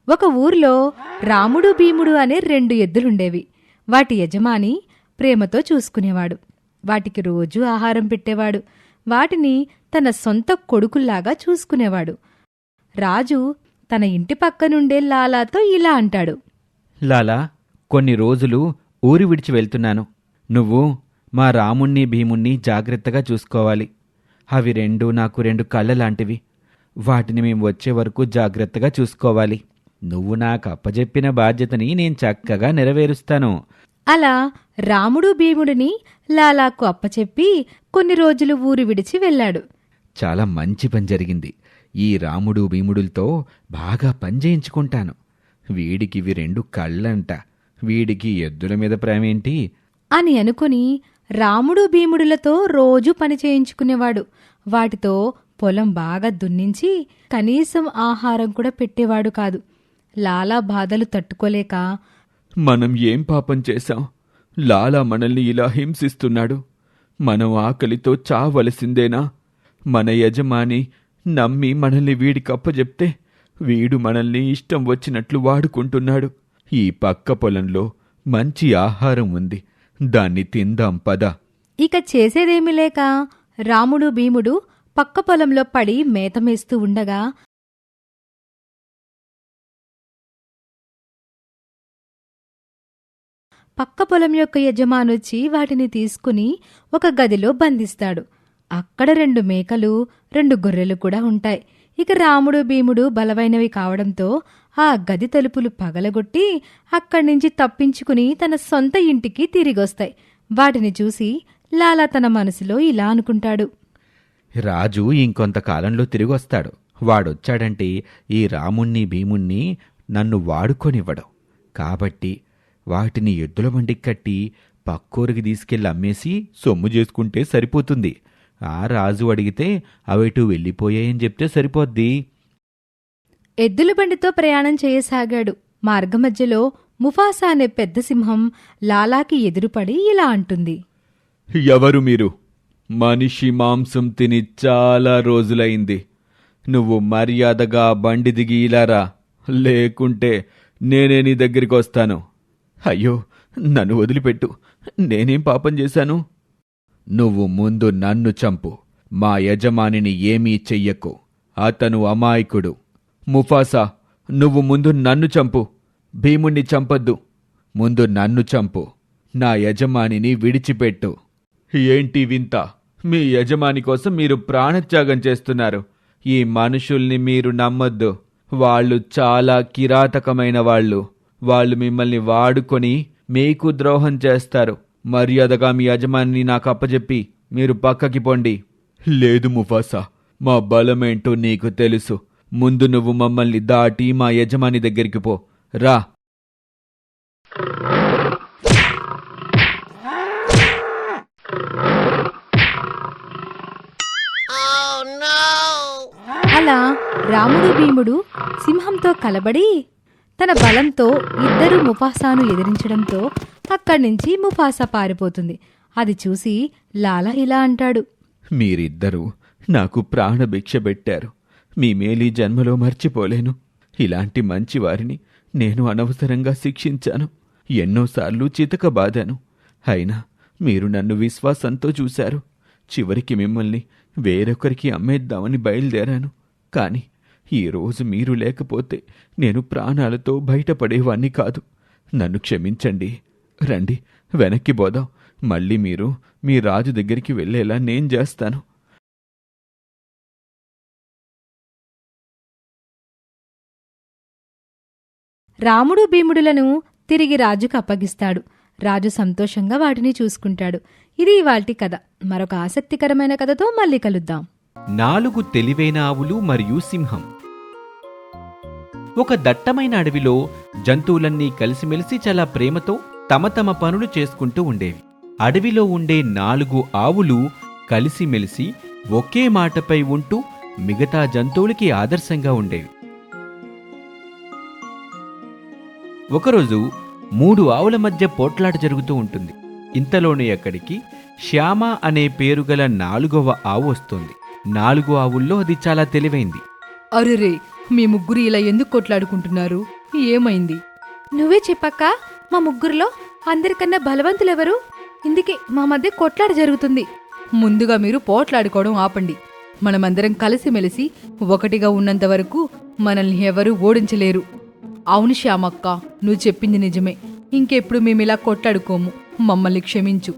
ఒక ఊర్లో రాముడు భీముడు అనే 2 ఎద్దులుండేవి. వాటి యజమాని ప్రేమతో చూసుకునేవాడు. వాటికి రోజూ ఆహారం పెట్టేవాడు. వాటిని తన సొంత కొడుకుల్లాగా చూసుకునేవాడు. రాజు తన ఇంటి పక్కనుండే లాలాతో ఇలా అంటాడు. లాలా, కొన్ని రోజులు ఊరి విడిచి వెళ్తున్నాను. నువ్వు మా రాముణ్ణి భీముణ్ణి జాగ్రత్తగా చూసుకోవాలి. అవి 2 నాకు 2 కళ్ళలాంటివి. వాటిని మేం వచ్చే వరకు జాగ్రత్తగా చూసుకోవాలి. నువ్వు నాకు అప్పజెప్పిన బాధ్యతని నేను చక్కగా నెరవేరుస్తాను. అలా రాముడు భీముడిని లాలాకు అప్పచెప్పి కొన్ని రోజులు ఊరు విడిచి వెళ్ళాడు. చాలా మంచి పని జరిగింది. ఈ రాముడు భీముడులతో బాగా పని చేయించుకుంటాను. వీడికివి 2 కళ్ళంట. వీడికి ఎద్దుల మీద ప్రేమేంటి అని అనుకుని రాముడు భీముడులతో రోజూ పని చేయించుకునేవాడు. వాటితో పొలం బాగా దున్నించి కనీసం ఆహారం కూడా పెట్టేవాడు కాదు. లాలా బాధలు తట్టుకోలేక, మనం ఏం పాపం చేశాం? లాలా మనల్ని ఇలా హింసిస్తున్నాడు. మనం ఆకలితో చావలసిందేనా? మన యజమాని నమ్మి మనల్ని వీడికప్పజెప్తే వీడు మనల్ని ఇష్టం వచ్చినట్లు వాడుకుంటున్నాడు. ఈ పక్క పొలంలో మంచి ఆహారం ఉంది, దాన్ని తిందాం పద. ఇక చేసేదేమీ లేక రాముడు భీముడు పక్క పొలంలో పడి మేతమేస్తూ ఉండగా పక్క పొలం యొక్క యజమానొచ్చి వాటిని తీసుకుని ఒక గదిలో బంధిస్తాడు. అక్కడ 2 మేకలు 2 గొర్రెలు కూడా ఉంటాయి. ఇక రాముడు భీముడు బలమైనవి కావడంతో ఆ గది తలుపులు పగలగొట్టి అక్కడ్నుంచి తప్పించుకుని తన సొంత ఇంటికి తిరిగొస్తాయి. వాటిని చూసి లాలా తన మనసులో ఇలా అనుకుంటాడు. రాజు ఇంకొంతకాలంలో తిరిగొస్తాడు. వాడొచ్చాడంటే ఈ రాముణ్ణి భీముణ్ణి నన్ను వాడుకొనివ్వడు. కాబట్టి వాటిని ఎద్దుల బండికి కట్టి పక్కూరికి తీసుకెళ్లి అమ్మేసి సొమ్ము చేసుకుంటే సరిపోతుంది. ఆ రాజు అడిగితే అవెటూ వెళ్ళిపోయాయని చెప్తే సరిపోద్ది. ఎద్దుల బండితో ప్రయాణం చేయసాగాడు. మార్గమధ్యలో ముఫాసా అనే పెద్ద సింహం లాలాకి ఎదురుపడి ఇలా అంటుంది. ఎవరు మీరు? మనిషి మాంసం తిని చాలా రోజులైంది. నువ్వు మర్యాదగా బండి దిగి ఇలారా, లేకుంటే నేనే నీ దగ్గరికి వస్తాను. అయ్యో, నన్ను వదిలిపెట్టు. నేనేం పాపం చేశాను? నువ్వు ముందు నన్ను చంపు. మా యజమానిని ఏమీ చెయ్యకు. అతను అమాయకుడు. ముఫాసా, నువ్వు ముందు నన్ను చంపు. భీముణ్ణి చంపొద్దు. ముందు నన్ను చంపు. నా యజమానిని విడిచిపెట్టు. ఏంటి వింత? మీ యజమాని కోసం మీరు ప్రాణత్యాగం చేస్తున్నారు. ఈ మనుషుల్ని మీరు నమ్మొద్దు. వాళ్ళు చాలా కిరాతకమైన వాళ్ళు. వాళ్ళు మిమ్మల్ని వాడుకొని మీకు ద్రోహం చేస్తారు. మర్యాదగా మీ యజమానిని నాకు అప్పజెప్పి మీరు పక్కకి పోండి. లేదు ముఫాసా, మా బలమేంటో నీకు తెలుసు. ముందు నువ్వు మమ్మల్ని దాటి మా యజమాని దగ్గరికి పో. రా. అలా రాముడు భీముడు సింహంతో కలబడి తన బలంతో ఇద్దరూ ముఫాసాను ఎదిరించడంతో అక్కడ్నుంచి ముఫాసా పారిపోతుంది. అది చూసి లాలా ఇలా అంటాడు. మీరిద్దరూ నాకు ప్రాణభిక్ష పెట్టారు. మీ మేలీ జన్మలో మర్చిపోలేను. ఇలాంటి మంచివారిని నేను అనవసరంగా శిక్షించాను. ఎన్నోసార్లు చితకబాదాను. అయినా మీరు నన్ను విశ్వాసంతో చూశారు. చివరికి మిమ్మల్ని వేరొకరికి అమ్మేద్దామని బయలుదేరాను. కాని ఈరోజు మీరు లేకపోతే నేను ప్రాణాలతో బయటపడేవాణ్ణి కాదు. నన్ను క్షమించండి. రండి, వెనక్కి పోదాం. మళ్ళీ మీరు మీ రాజు దగ్గరికి వెళ్ళేలా నేను చేస్తాను. రాముడు భీముడులను తిరిగి రాజుకు అప్పగిస్తాడు. రాజు సంతోషంగా వాటిని చూసుకుంటాడు. ఇది ఇవాల్టి కథ. మరొక ఆసక్తికరమైన కథతో మళ్ళీ కలుద్దాం. 4 తెలివైన ఆవులు మరియు సింహం. ఒక దట్టమైన అడవిలో జంతువులన్నీ కలిసిమెలిసి చాలా ప్రేమతో తమ తమ పనులు చేసుకుంటూ ఉండేవి. అడవిలో ఉండే 4 ఆవులు కలిసిమెలిసి ఒకే మాటపై ఉంటూ మిగతా జంతువులకి ఆదర్శంగా ఉండేవి. ఒకరోజు 3 ఆవుల మధ్య పోట్లాట జరుగుతూ ఉంటుంది. ఇంతలోనే అక్కడికి శ్యామ అనే పేరుగల 4వ ఆవు వస్తుంది. 4 ఆవుల్లో అది చాలా తెలివైంది. అరెరే, మీ ముగ్గురు ఇలా ఎందుకు కొట్లాడుకుంటున్నారు? ఏమైంది? నువ్వే చెప్పక్క, మా ముగ్గురులో అందరికన్నా బలవంతులెవరు? ఇందుకే మా మధ్య కొట్లాట జరుగుతుంది. ముందుగా మీరు పోట్లాడుకోవడం ఆపండి. మనమందరం కలిసిమెలిసి ఒకటిగా ఉన్నంత వరకు మనల్ని ఎవరూ ఓడించలేరు. అవును శ్యామక్క, నువ్వు చెప్పింది నిజమే. ఇంకెప్పుడు మేమిలా కొట్లాడుకోము. మమ్మల్ని క్షమించు.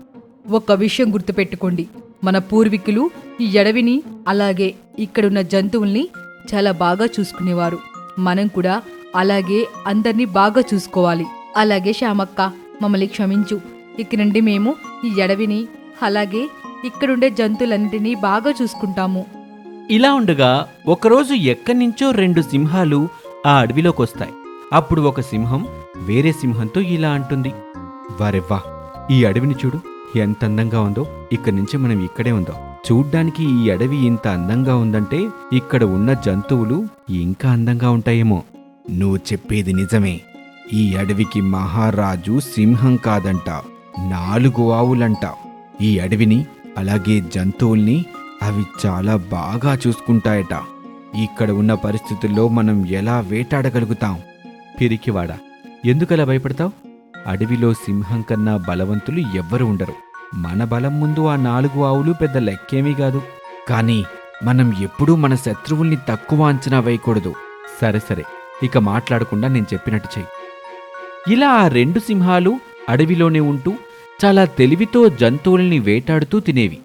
ఒక్క విషయం గుర్తుపెట్టుకోండి, మన పూర్వీకులు ఈ అడవిని అలాగే ఇక్కడున్న జంతువుల్ని చాలా బాగా చూసుకునేవారు. మనం కూడా అలాగే అందర్నీ బాగా చూసుకోవాలి. అలాగే శ్యామక్క, మమ్మల్ని క్షమించు. ఇక నుండి మేము ఈ అడవిని అలాగే ఇక్కడుండే జంతువులన్నిటినీ బాగా చూసుకుంటాము. ఇలా ఉండగా ఒకరోజు ఎక్కడ్నించో 2 సింహాలు ఆ అడవిలోకొస్తాయి. అప్పుడు ఒక సింహం వేరే సింహంతో ఇలా అంటుంది, వారెవ్వా, ఈ అడవిని చూడు, ఎంత అందంగా ఉందో. ఇక్కడి నుంచి మనం ఇక్కడే ఉందాం. చూడ్డానికి ఈ అడవి ఇంత అందంగా ఉందంటే ఇక్కడ ఉన్న జంతువులు ఇంకా అందంగా ఉంటాయేమో. నువ్వు చెప్పేది నిజమే. ఈ అడవికి మహారాజు సింహం కాదంట, 4 ఆవులంట. ఈ అడవిని అలాగే జంతువుల్ని అవి చాలా బాగా చూసుకుంటాయట. ఇక్కడ ఉన్న పరిస్థితుల్లో మనం ఎలా వేటాడగలుగుతాం? పిరికివాడా, ఎందుకలా భయపడతావు? అడవిలో సింహం కన్నా బలవంతులు ఎవ్వరు ఉండరు. మన బలం ముందు ఆ 4 ఆవులు పెద్ద లెక్కేమీ కాదు. కానీ మనం ఎప్పుడూ మన శత్రువుల్ని తక్కువ అంచనా వేయకూడదు. సరే సరే, ఇక మాట్లాడకుండా నేను చెప్పినట్టు చెయ్యి. ఇలా ఆ 2 సింహాలు అడవిలోనే ఉంటూ చాలా తెలివితో జంతువుల్ని వేటాడుతూ తినేవి.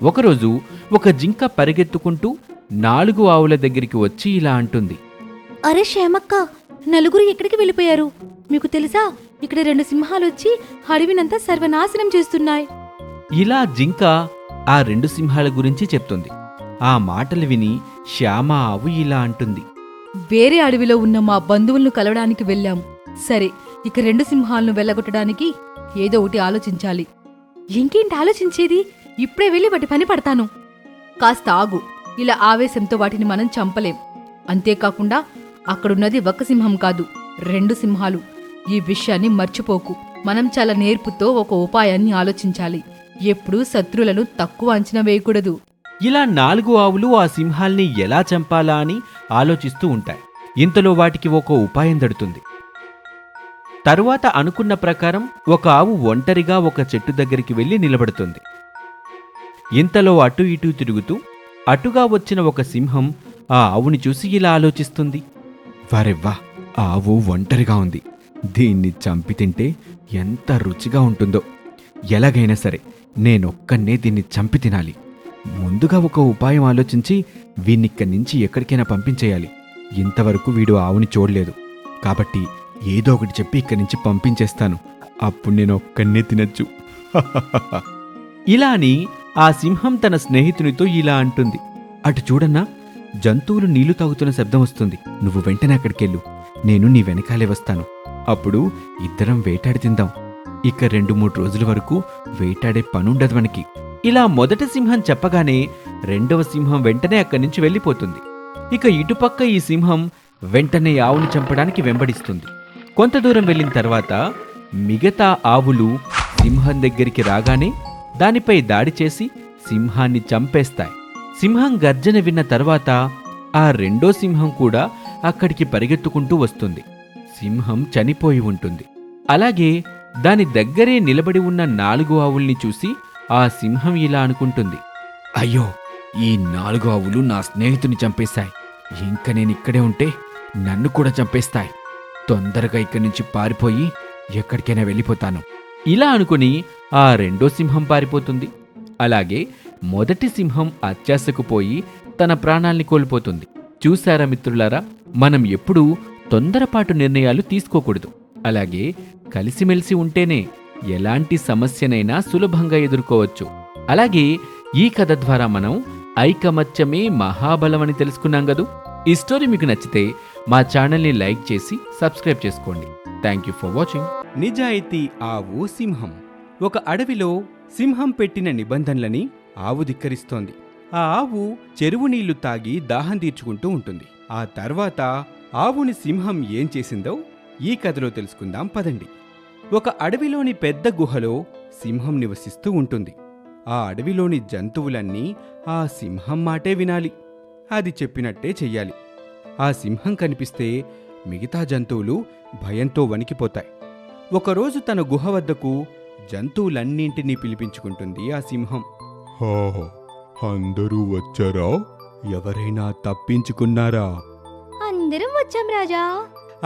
ఒకరోజు ఒక జింక పరిగెత్తుకుంటూ 4 ఆవుల దగ్గరికి వచ్చి ఇలా అంటుంది, అరే శ్యామక్క, నలుగురు ఎక్కడికి వెళ్ళిపోయారు? మీకు తెలుసా, ఇక్కడ 2 సింహాలొచ్చి అడవినంతా సర్వనాశనం చేస్తున్నాయి. ఇలా జింక ఆ 2 సింహాల గురించి చెప్తుంది. ఆ మాటలు విని శ్యామ ఆవు ఇలా అంటుంది, వేరే అడవిలో ఉన్న మా బంధువులను కలవడానికి వెళ్ళాం. సరే, ఇక 2 సింహాలను వెళ్ళగొట్టడానికి ఏదో ఒకటి ఆలోచించాలి. ఇంకేంటి ఆలోచించేది? ఇప్పుడే వెళ్ళి వాటి పని పడతాను. కాస్త ఆగు. ఇలా ఆవేశంతో వాటిని మనం చంపలేం. అంతేకాకుండా అక్కడున్నది ఒక సింహం కాదు, 2 సింహాలు. ఈ విషయాన్ని మర్చిపోకు. మనం చాలా నేర్పుతో ఒక ఉపాయాన్ని ఆలోచించాలి. ఎప్పుడూ శత్రువులను తక్కువ అంచనా వేయకూడదు. ఇలా 4 ఆవులు ఆ సింహాల్ని ఎలా చంపాలా అని ఆలోచిస్తూ ఉంటాయి. ఇంతలో వాటికి ఒక ఉపాయం దడుతుంది. తరువాత అనుకున్న ప్రకారం ఒక ఆవు ఒంటరిగా ఒక చెట్టు దగ్గరికి వెళ్లి నిలబడుతుంది. ఇంతలో అటు ఇటు తిరుగుతూ అటుగా వచ్చిన ఒక సింహం ఆ ఆవుని చూసి ఇలా ఆలోచిస్తుంది, వారెవ్వా, ఆవు ఒంటరిగా ఉంది. దీన్ని చంపి తింటే ఎంత రుచిగా ఉంటుందో. ఎలాగైనా సరే నేనొక్కనే దీన్ని చంపి తినాలి. ముందుగా ఒక ఉపాయం ఆలోచించి వీణ్ణిక్కడి నుంచి ఎక్కడికైనా పంపించేయాలి. ఇంతవరకు వీడు ఆవుని చూడలేదు కాబట్టి ఏదో ఒకటి చెప్పి ఇక్కడి నుంచి పంపించేస్తాను. అప్పుడు నేను ఒక్కనే తినచ్చు. ఇలా అని ఆ సింహం తన స్నేహితునితో ఇలా అంటుంది, అటు చూడన్నా, జంతువులు నీళ్లు తాగుతున్న శబ్దం వస్తుంది. నువ్వు వెంటనే అక్కడికెళ్ళు, నేను నీ వెనకాలే వస్తాను. అప్పుడు ఇద్దరం వేటాడి తిందాం. ఇక 2-3 రోజుల వరకు వేటాడే పనుండదు మనకి. ఇలా మొదటి సింహం చెప్పగానే 2వ సింహం వెంటనే అక్కడి నుంచి వెళ్ళిపోతుంది. ఇక ఇటుపక్క ఈ సింహం వెంటనే ఆవుని చంపడానికి వెంబడిస్తుంది. కొంత దూరం వెళ్ళిన తర్వాత మిగతా ఆవులు సింహం దగ్గరికి రాగానే దానిపై దాడి చేసి సింహాన్ని చంపేస్తాయి. సింహం గర్జన విన్న తర్వాత ఆ 2వ సింహం కూడా అక్కడికి పరిగెత్తుకుంటూ వస్తుంది. సింహం చనిపోయి ఉంటుంది. అలాగే దాని దగ్గరే నిలబడి ఉన్న 4 ఆవుల్ని చూసి ఆ సింహం ఇలా అనుకుంటుంది, అయ్యో, ఈ 4 ఆవులు నా స్నేహితుని చంపేశాయి. ఇంక నేనిక్కడే ఉంటే నన్ను కూడా చంపేస్తాయి. తొందరగా ఇక్కడి నుంచి పారిపోయి ఎక్కడికైనా వెళ్ళిపోతాను. ఇలా అనుకుని ఆ 2వ సింహం పారిపోతుంది. అలాగే మొదటి సింహం అత్యాశకు పోయి తన ప్రాణాల్ని కోల్పోతుంది. చూశారా మిత్రులారా, మనం ఎప్పుడూ తొందరపాటు నిర్ణయాలు తీసుకోకూడదు. అలాగే కలిసిమెలిసి ఉంటేనే ఎలాంటి సమస్యనైనా సులభంగా ఎదుర్కోవచ్చు. అలాగే ఈ కథ ద్వారా మనం ఐకమత్యమే మహాబలమని తెలుసుకున్నాం కదూ. ఈ స్టోరీ మీకు నచ్చితే మా ఛానల్ని లైక్ చేసి సబ్స్క్రైబ్ చేసుకోండి. Thank you for watching. నిజాయితీ ఆవు సింహం. ఒక అడవిలో సింహం పెట్టిన నిబంధనలని ఆవు ధిక్కరిస్తోంది. ఆ ఆవు చెరువు నీళ్లు తాగి దాహం తీర్చుకుంటూ ఉంటుంది. ఆ తర్వాత ఆవుని సింహం ఏం చేసిందో ఈ కథలో తెలుసుకుందాం పదండి. ఒక అడవిలోని పెద్ద గుహలో సింహం నివసిస్తూ ఉంటుంది. ఆ అడవిలోని జంతువులన్నీ ఆ సింహం మాటే వినాలి. అది చెప్పినట్టే చెయ్యాలి. ఆ సింహం కనిపిస్తే మిగతా జంతువులు భయంతో వణికిపోతాయి. ఒకరోజు తన గుహ వద్దకు జంతువులన్నింటినీ పిలిపించుకుంటుంది ఆ సింహం. అందరూ వచ్చారా? ఎవరైనా తప్పించుకున్నారా అందరం వచ్చాం రాజా.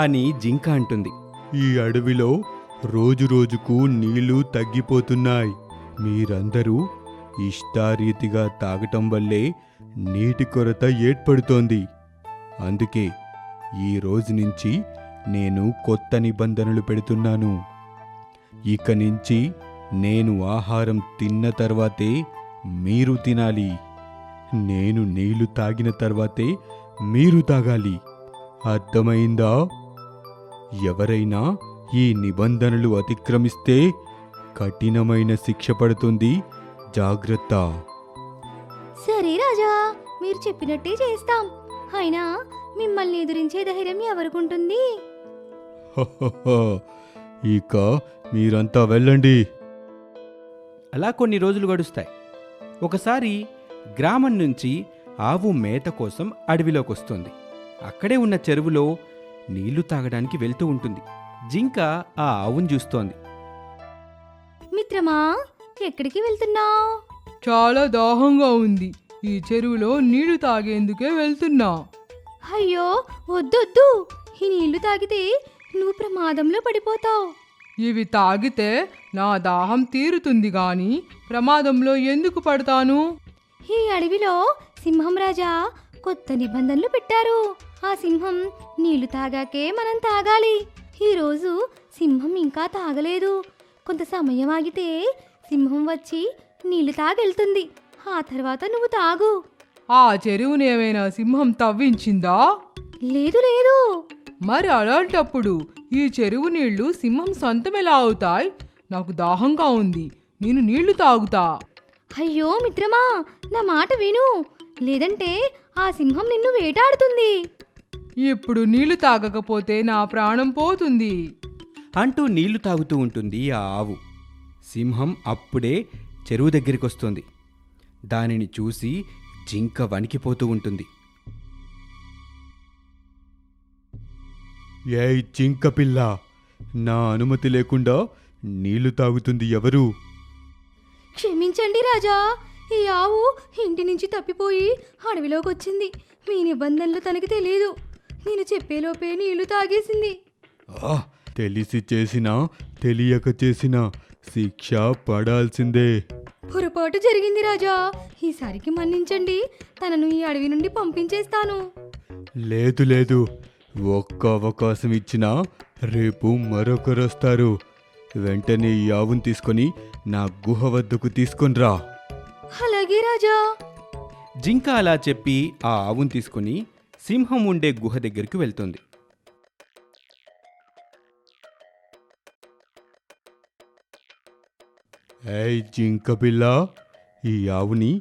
అని జింక అంటుంది. ఈ అడవిలో రోజురోజుకు నీళ్లు తగ్గిపోతున్నాయి. మీరందరూ ఇష్టారీతిగా తాగటం వల్లే నీటి కొరత ఏర్పడుతోంది. అందుకే ఈ రోజు నుంచి నేను కొత్త నిబంధనలు పెడుతున్నాను. ఇక నుంచి నేను ఆహారం తిన్న తర్వాతే మీరు తినాలి. నేను నీళ్లు తాగిన తర్వాతే మీరు తాగాలి. అర్థమైందా? ఎవరైనా ఈ నిబంధనలు అతిక్రమిస్తే కఠినమైన శిక్ష పడుతుంది. జాగ్రత్త. సరే రాజా, మీరు చెప్పినట్టే చేస్తాం. అయినా మిమ్మల్ని ఎదిరించే ధైర్యం ఎవరికుంటుంది? ఇక మీరంతా వెళ్ళండి. అలా కొన్ని రోజులు గడుస్తాయి. ఒకసారి గ్రామం నుంచి ఆవు మేత కోసం అడవిలోకొస్తుంది. అక్కడే ఉన్న చెరువులో నీళ్లు తాగడానికి వెళ్తూ ఉంటుంది. జింక ఆ ఆవును చూస్తోంది. మిత్రమా, ఎక్కడికి వెళ్తున్నావు? చాలా దాహంగా ఉంది. ఈ చెరువులో నీళ్లు తాగేందుకే వెళ్తున్నా. అయ్యో వద్దొద్దు, ఈ నీళ్లు తాగితే నువ్వు ప్రమాదంలో పడిపోతావు. ఇవి తాగితే నా దాహం తీరుతుంది గాని ప్రమాదంలో ఎందుకు పడతాను? ఈ అడవిలో సింహం రాజా కొత్త నిబంధనలు పెట్టారు. ఆ సింహం నీళ్లు తాగాకే మనం తాగాలి. ఈరోజు సింహం ఇంకా తాగలేదు. కొంత సమయం ఆగితే సింహం వచ్చి నీళ్లు తాగెళ్తుంది. ఆ తర్వాత నువ్వు తాగు. ఆ చెరువునేమైనా సింహం తవ్వించిందా? లేదు లేదు. మరి అలాంటప్పుడు ఈ చెరువు నీళ్లు సింహం సొంతం ఎలా అవుతాయి? నాకు దాహంగా ఉంది, నేను నీళ్లు తాగుతా. అయ్యో మిత్రమా, నా మాట విను, లేదంటే ఆ సింహం నిన్ను వేటాడుతుంది. ఇప్పుడు నీళ్లు తాగకపోతే నా ప్రాణం పోతుంది అంటూ నీళ్లు తాగుతూ ఉంటుంది ఆ ఆవు. సింహం అప్పుడే చెరువు దగ్గరికొస్తుంది. దానిని చూసి జింక వణికిపోతూ ఉంటుంది. ఏయ్ జింక పిల్ల, నా అనుమతి లేకుండా నీళ్లు తాగుతుంది ఎవరు? క్షమించండి రాజా, ఈ ఆవు ఇంటి నుంచి తప్పిపోయి అడవిలోకి వచ్చింది. మీ నిబంధనలు తనకి తెలియదు. నేను చెప్పేలోపే నీళ్లు తాగేసింది. తెలిసి చేసినా తెలియక చేసినా శిక్ష పడాల్సిందే. పొరపాటు జరిగింది రాజా, ఈసారికి మన్నించండి. తనను ఈ అడవి నుండి పంపించేస్తాను. లేదు లేదు, ఒక్క అవకాశం ఇచ్చినా రేపు మరొకరొస్తారు. వెంటనే ఈ ఆవును తీసుకొని నా గుహ వద్దకు తీసుకొనిరా. అలాగే రాజా. జింక అలా చెప్పి ఆ ఆవును తీసుకుని సింహం ఉండే గుహ దగ్గరికి వెళ్తుంది. ఏయ్ జింక పిల్ల, ఈ ఆవుని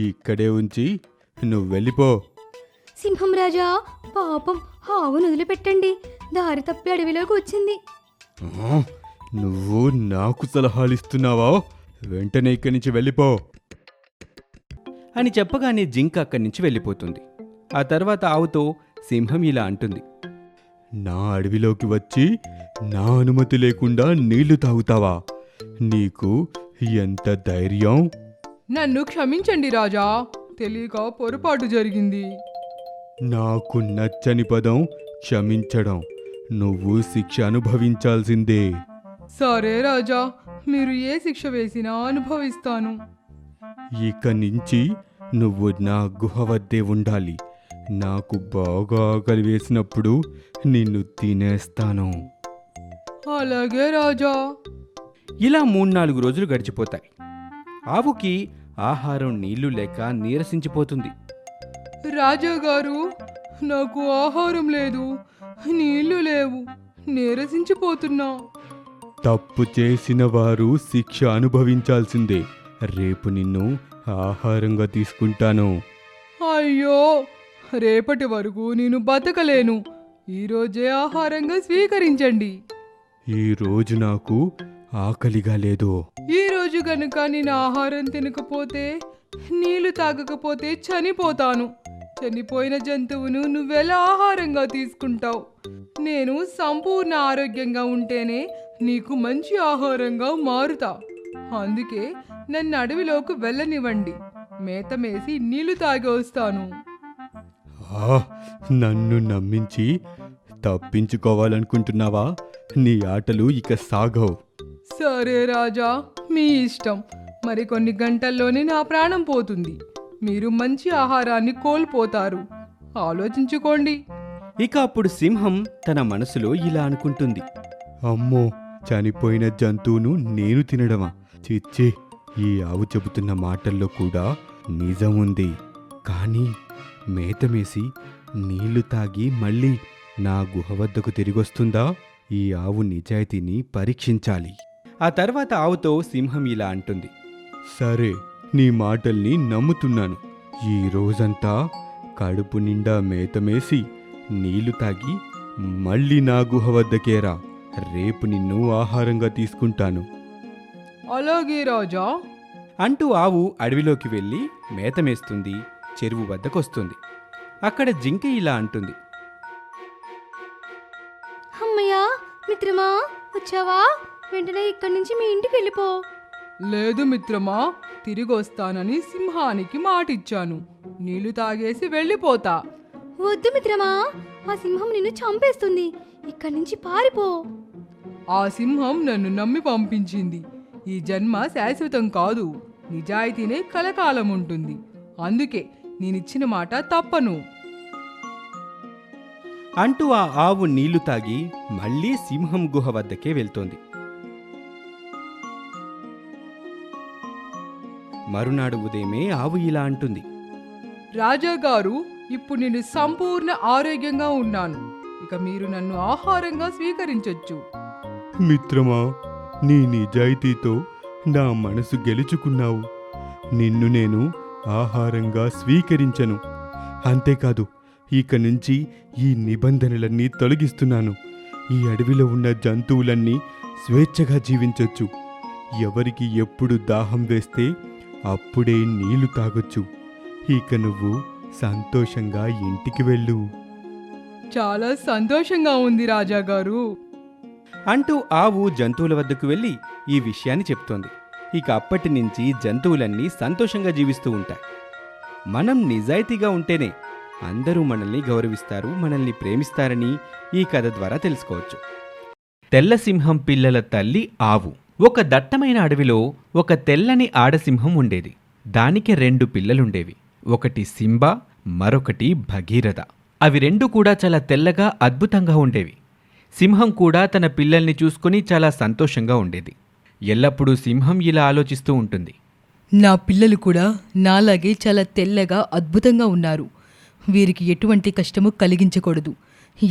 ఇక్కడే ఉంచి నువ్వు వెళ్ళిపో. సింహం రాజా, పాపం ఆవును వదిలిపెట్టండి. దారి తప్పి అడవిలోకి వచ్చింది. ఆ, నువ్వు నాకు సలహాలిస్తున్నావా? వెంటనే ఇక్కడి నుంచి వెళ్ళిపో అని చెప్పగానే జింక అక్కడి నుంచి వెళ్ళిపోతుంది. ఆ తర్వాత ఆవుతో సింహం ఇలా అంటుంది. నా అడవిలోకి వచ్చి నా అనుమతి లేకుండా నీళ్లు తాగుతావా? నీకు ఎంత ధైర్యం? నన్ను క్షమించండి రాజా, తెలియక పొరపాటు జరిగింది. నాకు నచ్చని పదం క్షమించడం. నువ్వు శిక్ష అనుభవించాల్సిందే. సరే రాజా, మీరు ఏ శిక్ష వేసినా అనుభవిస్తాను. ఇక నుంచి నువ్వు నా గుహ వద్దే ఉండాలి. నాకు బాగా ఆకలి వేసినప్పుడు నిన్ను తినేస్తాను. అలాగే రాజా. ఇలా 3-4 రోజులు గడిచిపోతాయి. ఆవుకి ఆహారం నీళ్లు లేక నీరసించిపోతుంది. రాజాగారు, నాకు ఆహారం లేదు, నీళ్లు లేవు, నీరసించిపోతున్నా. తప్పు చేసిన వారు శిక్ష అనుభవించాల్సిందే. రేపు నిన్ను ఆహారంగా తీసుకుంటాను. అయ్యో, రేపటి వరకు నేను బతకలేను. ఈరోజే ఆహారంగా స్వీకరించండి. ఈ రోజు నాకు ఆకలిగా లేదు. ఈ రోజు గనుక నేను ఆహారం తినకపోతే, నీళ్లు తాగకపోతే చనిపోతాను. చనిపోయిన జంతువును నువ్వెలా ఆహారంగా తీసుకుంటావు? నేను సంపూర్ణ ఆరోగ్యంగా ఉంటేనే నీకు మంచి ఆహారంగా మారుతా. అందుకే నన్ను అడవిలోకి వెళ్ళనివ్వండి. మేత మేసి నీళ్లు తాగి వస్తాను. నన్ను నమ్మించి తప్పించుకోవాలనుకుంటున్నావా? నీ ఆటలు ఇక సాగవు. సరే రాజా, మీ ఇష్టం. మరికొన్ని గంటల్లోనే నా ప్రాణం పోతుంది. మీరు మంచి ఆహారాన్ని కోల్పోతారు. ఆలోచించుకోండి. ఇక అప్పుడు సింహం తన మనసులో ఇలా అనుకుంటుంది. అమ్మో, చనిపోయిన జంతువును నేను తినడమా? చిచ్చి, ఈ ఆవు చెబుతున్న మాటల్లో కూడా నిజముంది. కానీ మేతమేసి నీళ్లు తాగి మళ్ళీ నా గుహ వద్దకు తిరిగొస్తుందా? ఈ ఆవు నిజాయితీని పరీక్షించాలి. ఆ తర్వాత ఆవుతో సింహం ఇలా అంటుంది. సరే, నీ మాటల్ని నమ్ముతున్నాను. ఈ రోజంతా కడుపు నిండా మేతమేసి నీళ్లు తాగి మళ్ళీ నా గుహ వద్దకేరా. రేపు నిన్ను ఆహారంగా తీసుకుంటాను. అలాగే రాజా. అంటూ ఆవు అడవిలోకి వెళ్ళి మేతమేస్తుంది. చెరువు వద్దకొస్తుంది. అక్కడ జింక ఇలా అంటుంది. అమ్మయ్యా, మిత్రమా వచ్చావా? వెంటనే ఇక్కడి నుంచి మీ ఇంటికి వెళ్ళిపో. లేదు మిత్రమా, తిరిగి వస్తానని సింహానికి మాటిచ్చాను. నీళ్లు తాగేసి వెళ్ళిపోతా. వద్దు మిత్రమా, ఆ సింహం నిన్ను చంపేస్తుంది. ఇక్కడి నుంచి పారిపో. ఆ సింహం నన్ను నమ్మి పంపించింది. ఈ జన్మ శాశ్వతం కాదు. నిజాయితీనే కలకాలం ఉంటుంది. అందుకే నేనిచ్చిన మాట తప్పను. అంటూ ఆ ఆవు నీళ్లు తాగి మళ్ళీ సింహం గుహ వద్దకే వెళ్తోంది. మరునాడు ఉదయమే ఆవు ఇలా అంటుంది. రాజాగారు, ఇప్పుడు నేను సంపూర్ణ ఆరోగ్యంగా ఉన్నాను. ఇక మీరు నన్ను ఆహారంగా స్వీకరించొచ్చు. మిత్రమా, నీ నిజాయితీతో నా మనసు గెలుచుకున్నావు. నిన్ను నేను ఆహారంగా స్వీకరించను. అంతేకాదు, ఇక నుంచి ఈ నిబంధనలన్నీ తొలగిస్తున్నాను. ఈ అడవిలో ఉన్న జంతువులన్నీ స్వేచ్ఛగా జీవించొచ్చు. ఎవరికి ఎప్పుడు దాహం వేస్తే అప్పుడే నీళ్లు తాగొచ్చు. ఇక నువ్వు సంతోషంగా ఇంటికి వెళ్ళు చాలా సంతోషంగా ఉంది రాజాగారు. అంటూ ఆవు జంతువుల వద్దకు వెళ్ళి ఈ విషయాన్ని చెప్తోంది. ఇక అప్పటి నుంచి జంతువులన్నీ సంతోషంగా జీవిస్తూ ఉంటాయి. మనం నిజాయితీగా ఉంటేనే అందరూ మనల్ని గౌరవిస్తారు, మనల్ని ప్రేమిస్తారని ఈ కథ ద్వారా తెలుసుకోవచ్చు. తెల్లసింహం పిల్లల తల్లి ఆవు. ఒక దట్టమైన అడవిలో ఒక తెల్లని ఆడసింహం ఉండేది. దానికి 2 పిల్లలుండేవి. ఒకటి సింబా, మరొకటి భగీరథ. అవి 2 కూడా చాలా తెల్లగా అద్భుతంగా ఉండేవి. సింహం కూడా తన పిల్లల్ని చూసుకుని చాలా సంతోషంగా ఉండేది. ఎల్లప్పుడూ సింహం ఇలా ఆలోచిస్తూ ఉంటుంది. నా పిల్లలు కూడా నాలాగే చాలా తెల్లగా అద్భుతంగా ఉన్నారు. వీరికి ఎటువంటి కష్టము కలిగించకూడదు.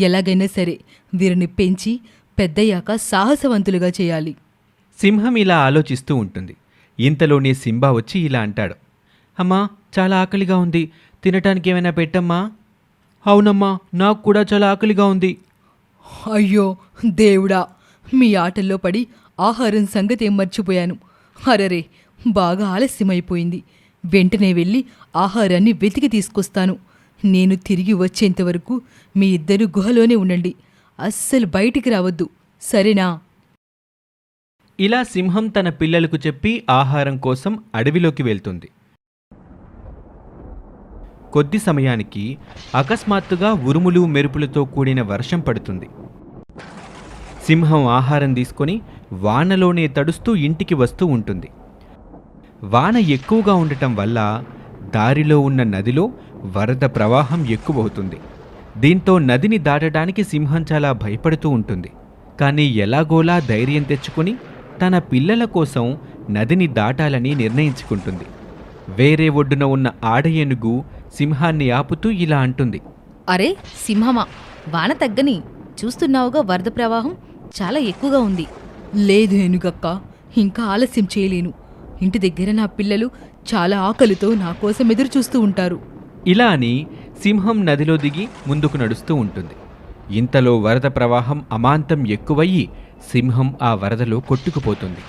ఎలాగైనా సరే వీరిని పెంచి పెద్దయ్యాక సాహసవంతులుగా చేయాలి. సింహం ఇలా ఆలోచిస్తూ ఉంటుంది. ఇంతలోనే సింబా వచ్చి ఇలా అంటాడు. అమ్మా, చాలా ఆకలిగా ఉంది. తినటానికి ఏమైనా పెట్టమ్మా? అవునమ్మా, నాకు కూడా చాలా ఆకలిగా ఉంది. అయ్యో దేవుడా, మీ ఆటల్లో పడి ఆహారం సంగతి మర్చిపోయాను. అరరే, బాగా ఆలస్యమైపోయింది. వెంటనే వెళ్ళి ఆహారాన్ని వెతికి తీసుకొస్తాను. నేను తిరిగి వచ్చేంతవరకు మీ ఇద్దరు గుహలోనే ఉండండి. అస్సలు బయటికి రావద్దు, సరేనా? ఇలా సింహం తన పిల్లలకు చెప్పి ఆహారం కోసం అడవిలోకి వెళ్తుంది. కొద్ది సమయానికి అకస్మాత్తుగా ఉరుములు మెరుపులతో కూడిన వర్షం పడుతుంది. సింహం ఆహారం తీసుకొని వానలోనే తడుస్తూ ఇంటికి వస్తూ ఉంటుంది. వాన ఎక్కువగా ఉండటం వల్ల దారిలో ఉన్న నదిలో వరద ప్రవాహం ఎక్కువవుతుంది. దీంతో నదిని దాటడానికి సింహం చాలా భయపడుతూ ఉంటుంది. కానీ ఎలాగోలా ధైర్యం తెచ్చుకుని తన పిల్లల కోసం నదిని దాటాలని నిర్ణయించుకుంటుంది. వేరే ఒడ్డున ఉన్న ఆడ ఏనుగు సింహాన్ని ఆపుతూ ఇలా అంటుంది. అరే సింహమా, వాన తగ్గని. చూస్తున్నావుగా, వరద ప్రవాహం చాలా ఎక్కువగా ఉంది. లేదు ఏనుగక్క, ఇంకా ఆలస్యం చేయలేను. ఇంటి దగ్గర నా పిల్లలు చాలా ఆకలితో నా కోసం ఎదురు చూస్తూ ఉంటారు. ఇలా అని సింహం నదిలో దిగి ముందుకు నడుస్తూ ఉంటుంది. ఇంతలో వరద ప్రవాహం అమాంతం ఎక్కువయ్యి సింహం ఆ వరదలో కొట్టుకుపోతుంది.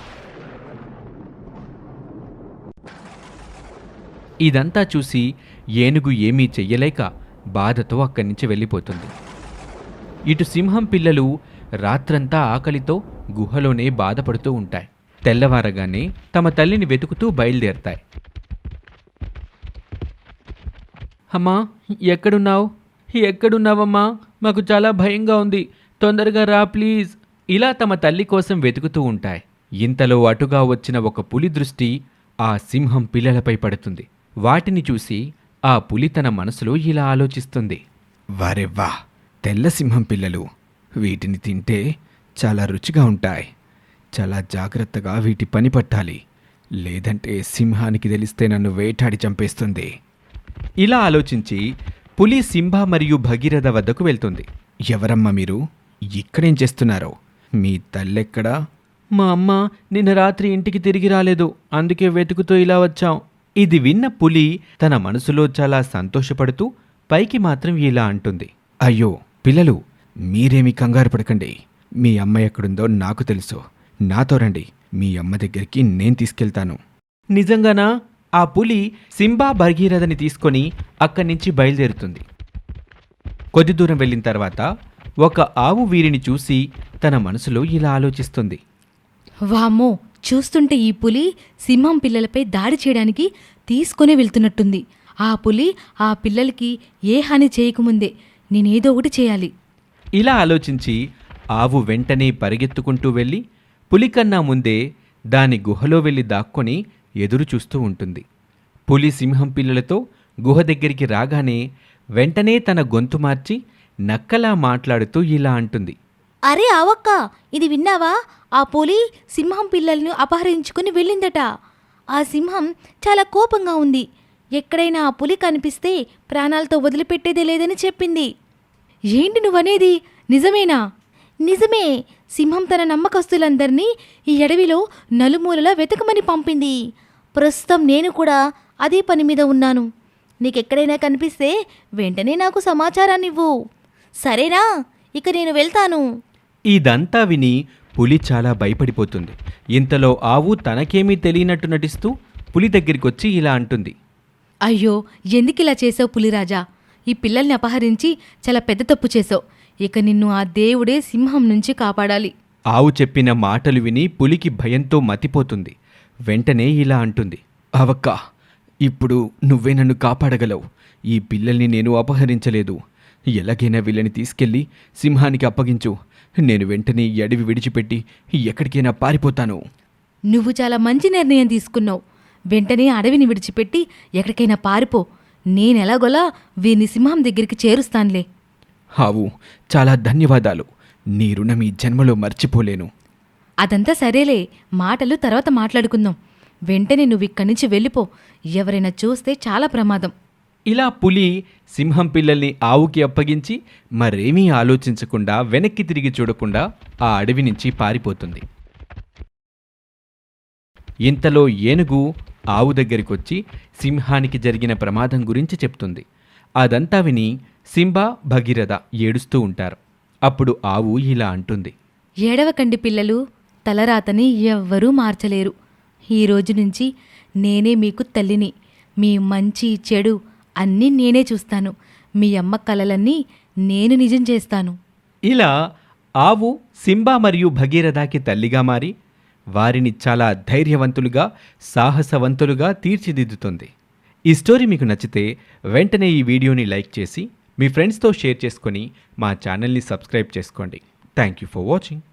ఇదంతా చూసి ఏనుగు ఏమీ చెయ్యలేక బాధతో అక్కడి నుంచి వెళ్ళిపోతుంది. ఇటు సింహం పిల్లలు రాత్రంతా ఆకలితో గుహలోనే బాధపడుతూ ఉంటాయి. తెల్లవారగానే తమ తల్లిని వెతుకుతూ బయలుదేరతాయి. అమ్మా, ఎక్కడున్నావు? ఎక్కడున్నావమ్మా? మాకు చాలా భయంగా ఉంది, తొందరగా రా ప్లీజ్. ఇలా తమ తల్లి కోసం వెతుకుతూ ఉంటాయి. ఇంతలో అటుగా వచ్చిన ఒక పులి దృష్టి ఆ సింహం పిల్లలపై పడుతుంది. వాటిని చూసి ఆ పులి తన మనసులో ఇలా ఆలోచిస్తుంది. వారెవ్వా, తెల్ల సింహం పిల్లలు! వీటిని తింటే చాలా రుచిగా ఉంటాయి. చాలా జాగ్రత్తగా వీటి పని పట్టాలి, లేదంటే సింహానికి తెలిస్తే నన్ను వేటాడి చంపేస్తుంది. ఇలా ఆలోచించి పులి సింహ మరియు భగీరథ వద్దకు వెళ్తుంది. ఎవరమ్మా మీరు? ఇక్కడేం చేస్తున్నారో? మీ తల్లెక్కడా? మా అమ్మ నిన్న రాత్రి ఇంటికి తిరిగి రాలేదు, అందుకే వెతుకుతూ ఇలా వచ్చాం. ఇది విన్న పులి తన మనసులో చాలా సంతోషపడుతూ పైకి మాత్రం ఇలా అంటుంది. అయ్యో పిల్లలు, మీరేమీ కంగారు పడకండి. మీ అమ్మ ఎక్కడుందో నాకు తెలుసు. నాతో రండి, మీ అమ్మ దగ్గరికి నేను తీసుకెళ్తాను. నిజంగానా? ఆ పులి సింబా భగీరథని తీసుకొని అక్కడి నుంచి బయలుదేరుతుంది. కొద్ది దూరం వెళ్ళిన తర్వాత ఒక ఆవు వీరిని చూసి తన మనసులో ఇలా ఆలోచిస్తుంది. వామ్మో, చూస్తుంటే ఈ పులి సింహం పిల్లలపై దాడి చేయడానికి తీసుకుని వెళ్తున్నట్టుంది. ఆ పులి ఆ పిల్లలకి ఏ హాని చేయకముందే నేనేదో ఒకటి చేయాలి. ఇలా ఆలోచించి ఆవు వెంటనే పరిగెత్తుకుంటూ వెళ్ళి పులికన్నా ముందే దాని గుహలో వెళ్ళి దాక్కొని ఎదురు చూస్తూ ఉంటుంది. పులి సింహం పిల్లలతో గుహ దగ్గరికి రాగానే వెంటనే తన గొంతు మార్చి నక్కలా మాట్లాడుతూ ఇలా అంటుంది. అరే ఆవక్క, ఇది విన్నావా? ఆ పులి సింహం పిల్లలను అపహరించుకుని వెళ్ళిందట. ఆ సింహం చాలా కోపంగా ఉంది. ఎక్కడైనా ఆ పులి కనిపిస్తే ప్రాణాలతో వదిలిపెట్టేదే లేదని చెప్పింది. ఏంటి నువ్వనేది? నిజమేనా? నిజమే. సింహం తన నమ్మకస్తులందరినీ ఈ అడవిలో నలుమూలలా వెతకమని పంపింది. ప్రస్తుతం నేను కూడా అదే పని మీద ఉన్నాను. నీకెక్కడైనా కనిపిస్తే వెంటనే నాకు సమాచారాన్నివ్వు, సరేనా? ఇక నేను వెళ్తాను. ఇదంతా విని పులి చాలా భయపడిపోతుంది. ఇంతలో ఆవు తనకేమీ తెలియనట్టు నటిస్తూ పులి దగ్గరికొచ్చి ఇలా అంటుంది. అయ్యో, ఎందుకిలా చేసావు పులిరాజా? ఈ పిల్లల్ని అపహరించి చాలా పెద్ద తప్పు చేసావు. ఇక నిన్ను ఆ దేవుడే సింహం నుంచి కాపాడాలి. ఆవు చెప్పిన మాటలు విని పులికి భయంతో మతిపోతుంది. వెంటనే ఇలా అంటుంది. అవక్క, ఇప్పుడు నువ్వే నన్ను కాపాడగలవు. ఈ పిల్లల్ని నేను అపహరించలేదు. ఎలాగైనా వీళ్ళని తీసుకెళ్ళి సింహానికి అప్పగించు. నేను వెంటనే ఈ అడవి విడిచిపెట్టి ఎక్కడికైనా పారిపోతాను. నువ్వు చాలా మంచి నిర్ణయం తీసుకున్నావు. వెంటనే అడవిని విడిచిపెట్టి ఎక్కడికైనా పారిపో. నేనెలాగోలా వీరిని సింహం దగ్గరికి చేరుస్తానులే. ఆవు, చాలా ధన్యవాదాలు. నీ రుణం ఈ జన్మలో మర్చిపోలేను. అదంతా సరేలే, మాటలు తర్వాత మాట్లాడుకుందాం. వెంటనే నువ్విక్కడి నుంచి వెళ్ళిపో. ఎవరైనా చూస్తే చాలా ప్రమాదం. ఇలా పులి సింహం పిల్లల్ని ఆవుకి అప్పగించి మరేమీ ఆలోచించకుండా వెనక్కి తిరిగి చూడకుండా ఆ అడవి నుంచి పారిపోతుంది. ఇంతలో ఏనుగు ఆవు దగ్గరికొచ్చి సింహానికి జరిగిన ప్రమాదం గురించి చెప్తుంది. అదంతా విని సింబా భగీరథ ఏడుస్తూ ఉంటారు. అప్పుడు ఆవు ఇలా అంటుంది. ఏడవకండి పిల్లలు, తలరాతని ఎవ్వరూ మార్చలేరు. ఈ రోజు నుంచి నేనే మీకు తల్లిని. మీ మంచి చెడు అన్నీ నేనే చూస్తాను. మీ అమ్మ కలలన్నీ నేను నిజం చేస్తాను. ఇలా ఆవు సింబా మరియు భగీరథకి తల్లిగా మారి వారిని చాలా ధైర్యవంతులుగా సాహసవంతులుగా తీర్చిదిద్దుతుంది. ఈ స్టోరీ మీకు నచ్చితే వెంటనే ఈ వీడియోని లైక్ చేసి మీ ఫ్రెండ్స్తో షేర్ చేసుకొని మా ఛానల్ని సబ్స్క్రైబ్ చేసుకోండి. Thank you for watching.